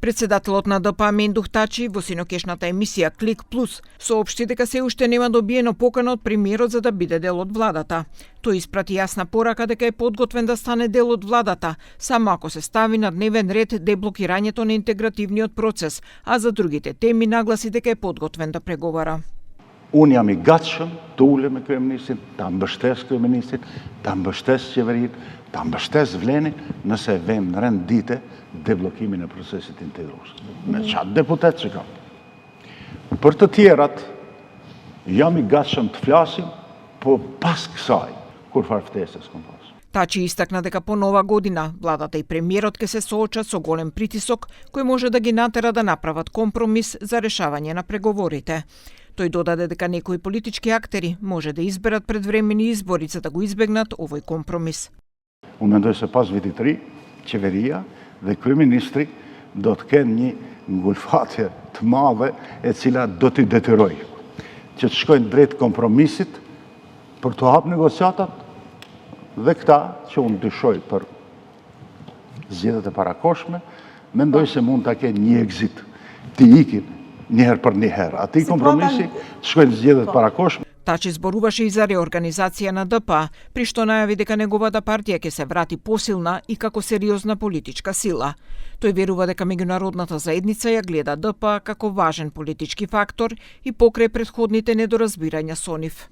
Председателот на ДП Мендух Тачи во синокешната емисија Клик Плюс соопшти дека се уште нема добиено покана од премиерот за да биде дел од владата. Тој испрати јасна порака дека е подготвен да стане дел од владата, само ако се стави на дневен ред деблокирањето на интегративниот процес, а за другите теми нагласи дека е подготвен да преговара. Unë jam I gatshëm të ulem me kryeministin, ta mbështes kryeministin, ta mbështes qeverinë, ta mbështes Vlenin nëse e vëmë në rendite deblokimin e procesit integrues. Me qatë deputet që kam. Për të tjerat, jam I gatshëm të flasim, po pas kësaj, kur farë ftesës kom pas. Тачи истакна дека по нова година владата и премиерот ќе се соочат со голем притисок кој може да ги натера да направат компромис за решавање на преговорите. Тој додаде дека некои политички актери може да изберат предвремени избори за да го избегнат овој компромис. Unë mendoj se pas vitit të ri, qeveria dhe kryeministri do të kenë një ngulfatje të madhe e cila do t'i detyrojë që të shkojnë drejt kompromisit për të hapë negociatat dhe këta që unë dyshoj për zgjedhjet e parakoshme, mendoj se mund ta kenë një exit, t'i ikin njëherë për njëherë. Ati kompromisi të shkojnë zgjedhjet parakoshme. Тачи зборуваше и за реорганизација на ДП, при што најави дека неговата партија ќе се врати посилна и како сериозна политичка сила. Тој верува дека меѓународната заедница ја гледа ДП како важен политички фактор и покрај претходните недоразбирања со нив.